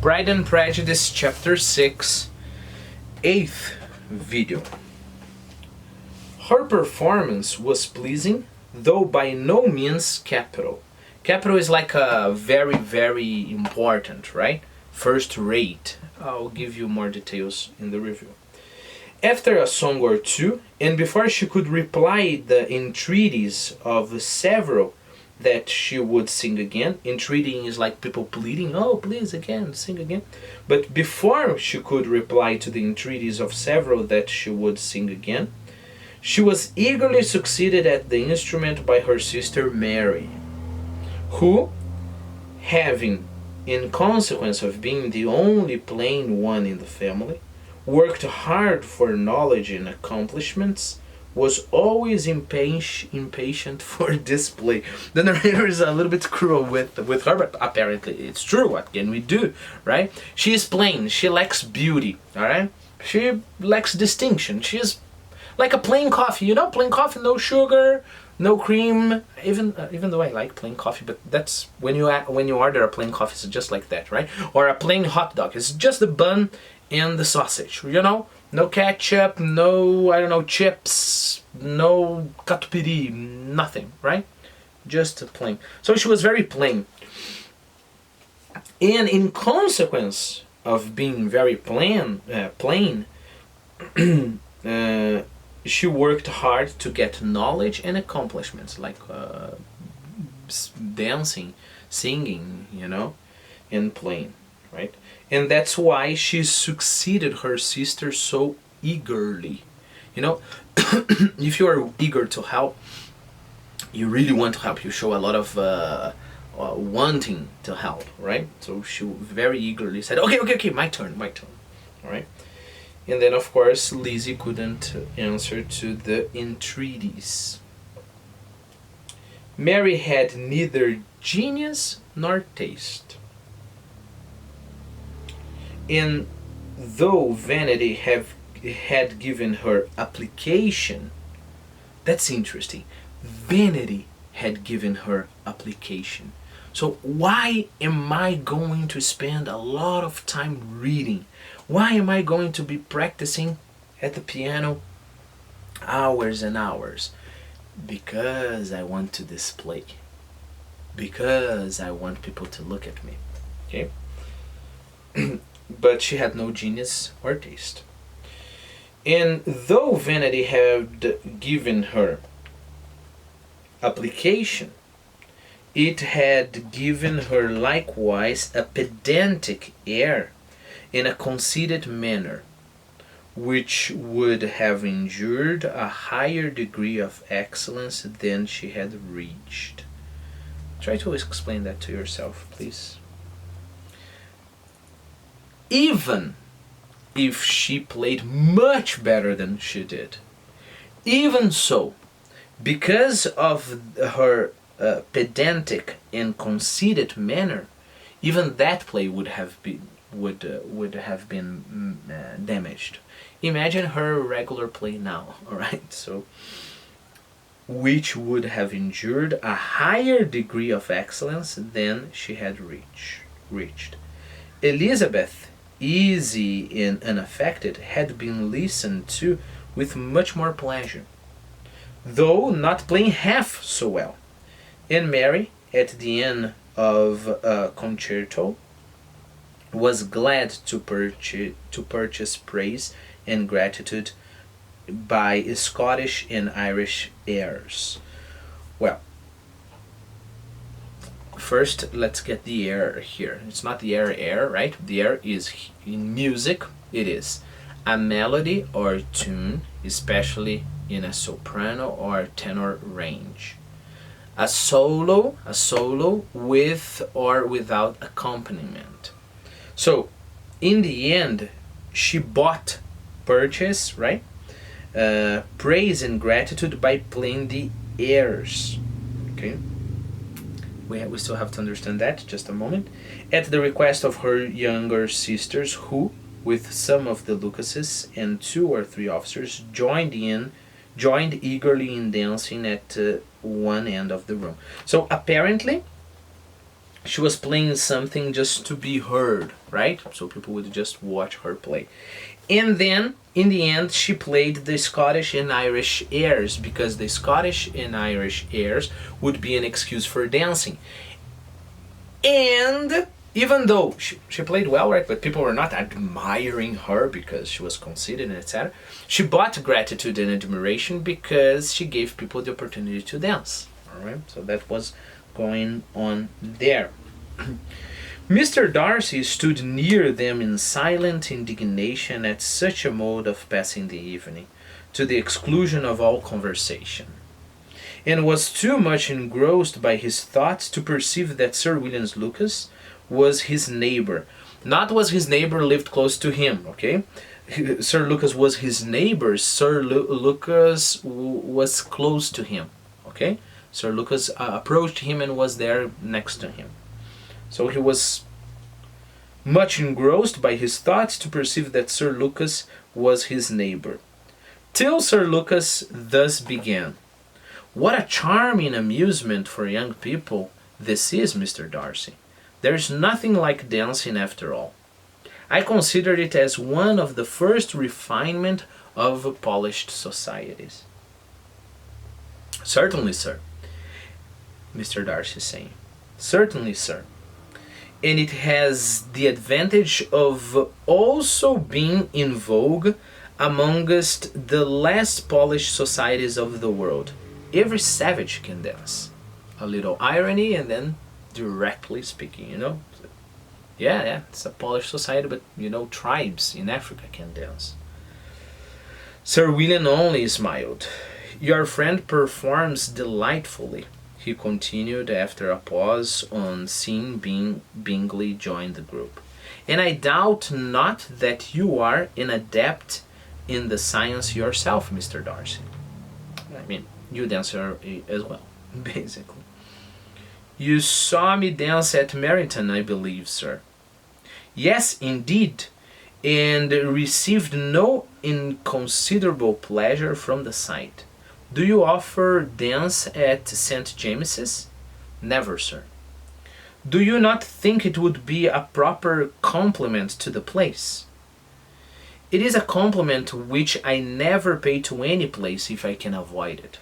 Pride and Prejudice, Chapter 6, 8th video. Her performance was pleasing, though by no means capital. Capital is like a very, very important, right? First rate. I'll give you more details in the review. After a song or two, and before she could reply the entreaties of several that she would sing again. Entreating is like people pleading, oh please again, sing again. But before she could reply to the entreaties of several that she would sing again, she was eagerly succeeded at the instrument by her sister Mary, who, having, in consequence of being the only plain one in the family, worked hard for knowledge and accomplishments, was always impatient for display. The narrator is a little bit cruel with her, but apparently it's true. What can we do, right? She is plain. She lacks beauty, all right? She lacks distinction. She is like a plain coffee. You know, plain coffee, no sugar, no cream. Even though I like plain coffee, but that's when you order a plain coffee, it's just like that, right? Or a plain hot dog. It's just the bun and the sausage, you know? No ketchup, no, I don't know, chips, no catupiry, nothing, right? Just plain. So she was very plain. And in consequence of being very plain, she worked hard to get knowledge and accomplishments, like dancing, singing, you know, and playing, right? And that's why she succeeded her sister so eagerly. You know, if you are eager to help, you really want to help, you show a lot of wanting to help, right? So she very eagerly said, okay, my turn, all right? And then, of course, Lizzie couldn't answer to the entreaties. Mary had neither genius nor taste. And though vanity had given her application, that's interesting. Vanity had given her application. So why am I going to spend a lot of time reading? Why am I going to be practicing at the piano hours and hours? Because I want to display. Because I want people to look at me. Okay? But she had no genius or taste. And though vanity had given her application, it had given her likewise a pedantic air in a conceited manner, which would have endured a higher degree of excellence than she had reached. Try to explain that to yourself, please. Even if she played much better than she did, even so, because of her pedantic and conceited manner, even that play would have been damaged. Imagine her regular play now, all right? So, which would have endured a higher degree of excellence than she had reached. Elizabeth, easy and unaffected, had been listened to with much more pleasure, though not playing half so well. And Mary, at the end of a concerto, was glad to purchase praise and gratitude by Scottish and Irish airs. Well, first, let's get the air here. It's not the air, right? The air is, in music, it is a melody or tune, especially in a soprano or tenor range. A solo with or without accompaniment. So, in the end, she purchase, right? Praise and gratitude by playing the airs. Okay? We still have to understand that, just a moment. At the request of her younger sisters, who, with some of the Lucases and 2 or 3 officers, joined eagerly in dancing at one end of the room. So apparently, She was playing something just to be heard, right? So people would just watch her play. And then, in the end, she played the Scottish and Irish airs, because the Scottish and Irish airs would be an excuse for dancing. And even though she played well, right, but people were not admiring her because she was conceited and etc., she bought gratitude and admiration because she gave people the opportunity to dance. All right, so that was going on there. Mr. Darcy stood near them in silent indignation at such a mode of passing the evening, to the exclusion of all conversation, and was too much engrossed by his thoughts to perceive that Sir William Lucas was his neighbor. Not was his neighbor lived close to him, okay? Sir Lucas was his neighbor. Sir Lucas was close to him, okay? Sir Lucas approached him and was there next to him. So he was much engrossed by his thoughts to perceive that Sir Lucas was his neighbor. Till Sir Lucas thus began. What a charming amusement for young people this is, Mr. Darcy. There is nothing like dancing after all. I consider it as one of the first refinement of polished societies. Certainly, sir, Mr. Darcy is saying. Certainly, sir. And it has the advantage of also being in vogue amongst the less polished societies of the world. Every savage can dance. A little irony and then directly speaking, you know. Yeah, it's a polished society, but you know, tribes in Africa can dance. Sir William only smiled. Your friend performs delightfully, he continued after a pause on seeing Bingley join the group. And I doubt not that you are an adept in the science yourself, Mr. Darcy. I mean, you dance as well, basically. You saw me dance at Meryton, I believe, sir. Yes, indeed, and received no inconsiderable pleasure from the sight. Do you offer dance at St. James's? Never, sir. Do you not think it would be a proper compliment to the place? It is a compliment which I never pay to any place if I can avoid it.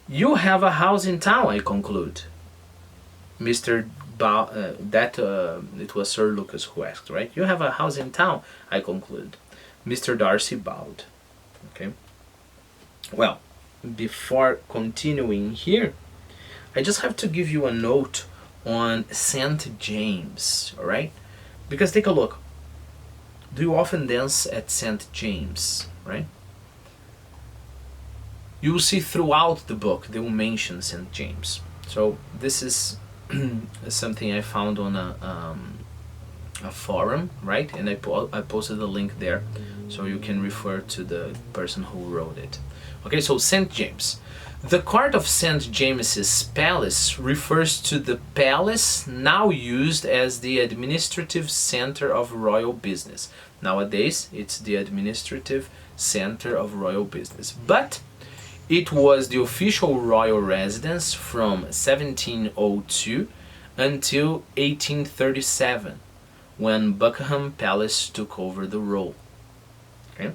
You have a house in town, I conclude. It was Sir Lucas who asked, right? You have a house in town, I conclude. Mr. Darcy bowed. Okay. Well, before continuing here, I just have to give you a note on St. James, alright? Because take a look. Do you often dance at St. James, right? You will see throughout the book they will mention St. James. So this is something I found on a forum, right? And I posted the link there, so you can refer to the person who wrote it. Okay, so St. James. The court of St. James's Palace refers to the palace now used as the administrative center of royal business. Nowadays, it's the administrative center of royal business. But it was the official royal residence from 1702 until 1837, when Buckingham Palace took over the role. Okay?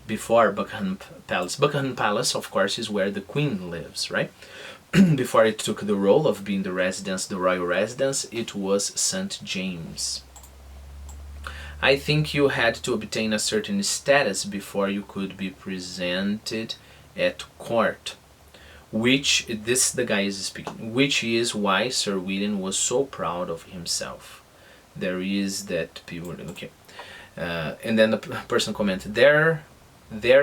Before Buckingham Palace, of course, is where the Queen lives, right? Before it took the role of being the residence, the royal residence, it was St. James. I think you had to obtain a certain status before you could be presented at court, which, this the guy is speaking, which is why Sir William was so proud of himself. There is that P word, okay. And then the person commented, there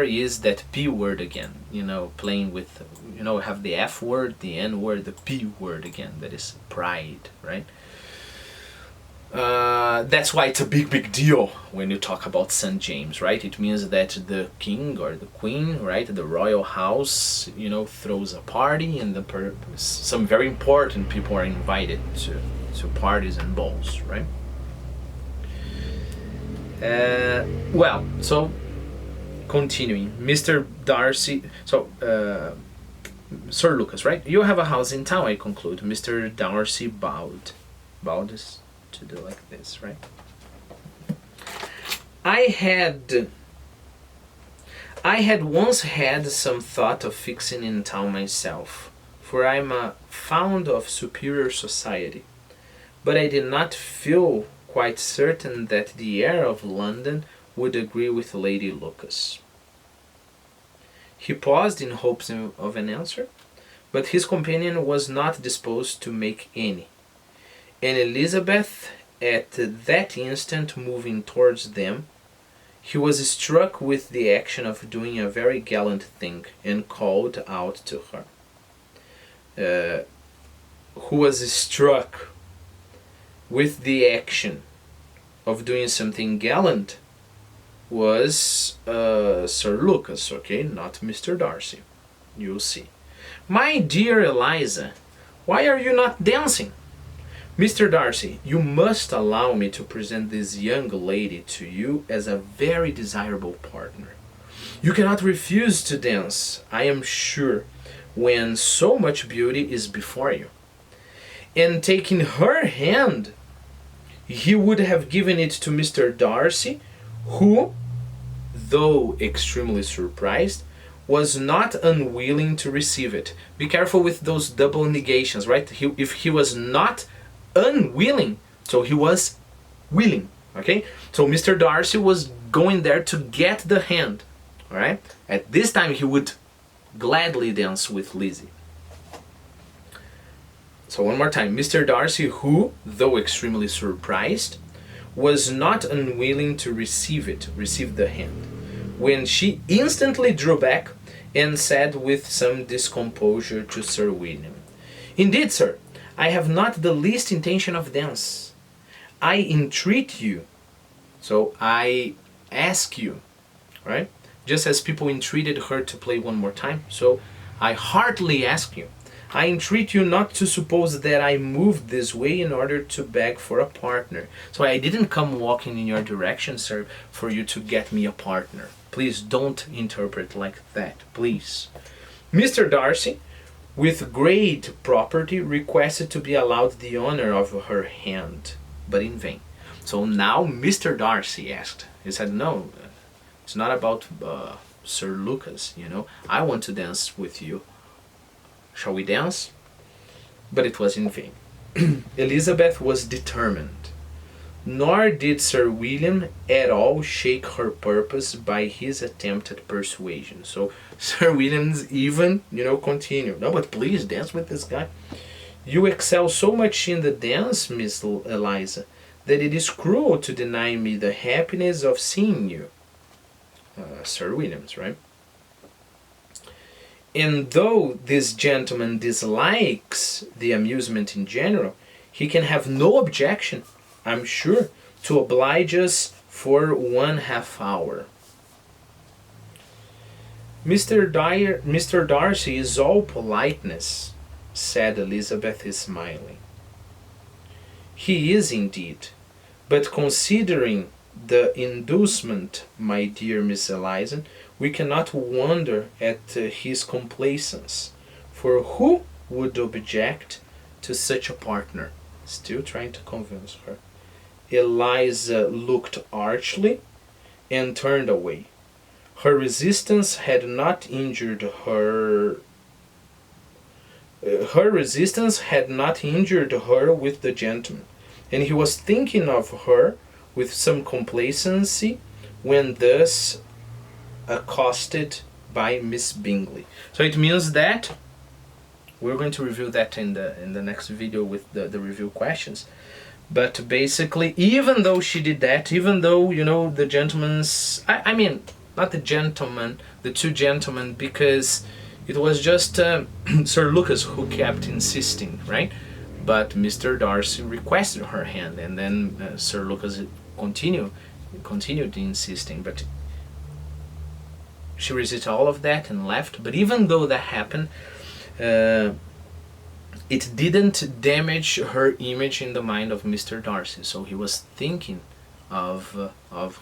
is that P word again, you know, playing with, you know, have the F word, the N word, the P word again, that is pride, right? That's why it's a big deal when you talk about St. James, right? It means that the king or the queen, right, the royal house, you know, throws a party, and some very important people are invited to parties and balls, right? Well, so continuing, Mr. Darcy. So Sir Lucas, right? You have a house in town, I conclude. Mr. Darcy bowed. Bowed is to do like this, right? I had once had some thought of fixing in town myself, for I'm fond of superior society. But I did not feel quite certain that the air of London would agree with Lady Lucas. He paused in hopes of an answer, but his companion was not disposed to make any, and Elizabeth at that instant moving towards them, he was struck with the action of doing a very gallant thing, and called out to her. Who was struck with the action of doing something gallant was Sir Lucas, okay, not Mr. Darcy. You'll see. My dear Eliza, why are you not dancing? Mr. Darcy, you must allow me to present this young lady to you as a very desirable partner. You cannot refuse to dance, I am sure, when so much beauty is before you. And taking her hand, he would have given it to Mr. Darcy, who, though extremely surprised, was not unwilling to receive it. Be careful with those double negations, right? If he was not unwilling, so he was willing, okay? So Mr. Darcy was going there to get the hand, all right? At this time, he would gladly dance with Lizzie. So one more time, Mr. Darcy, who, though extremely surprised, was not unwilling to receive the hand, when she instantly drew back and said with some discomposure to Sir William, "Indeed, sir, I have not the least intention of dance. I entreat you," so I ask you, right? Just as people entreated her to play one more time, so I heartily ask you, I entreat you not to suppose that I moved this way in order to beg for a partner. So I didn't come walking in your direction, sir, for you to get me a partner. Please don't interpret like that, please. Mr. Darcy, with great propriety, requested to be allowed the honor of her hand, but in vain. So now Mr. Darcy asked. He said, no, it's not about Sir Lucas, you know. I want to dance with you. Shall we dance? But it was in vain. Elizabeth was determined, nor did Sir William at all shake her purpose by his attempt at persuasion. So Sir William's even, continued. No, but please dance with this guy. You excel so much in the dance, Miss Eliza, that it is cruel to deny me the happiness of seeing you. Sir William's, right? And though this gentleman dislikes the amusement in general, he can have no objection, I'm sure, to oblige us for 1/2 hour. Mr. Darcy is all politeness, said Elizabeth, smiling. He is indeed, but considering the inducement, my dear Miss Eliza, we cannot wonder at his complaisance, for who would object to such a partner? Still trying to convince her. Eliza looked archly and turned away. Her resistance had not injured her. Her resistance had not injured her with the gentleman, and he was thinking of her with some complacency when thus accosted by Miss Bingley. So it means that we're going to review that in the next video with the review questions. But basically, even though she did that, even though, the gentleman's, I mean, not the gentleman, the two gentlemen, because it was just Sir Lucas who kept insisting, right? But Mr. Darcy requested her hand, and then Sir Lucas continued insisting, but she resisted all of that and left. But even though that happened, it didn't damage her image in the mind of Mr. Darcy. So he was thinking of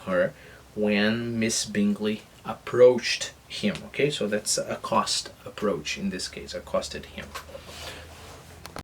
her when Miss Bingley approached him. Okay, so that's a accost approach in this case, accosted him.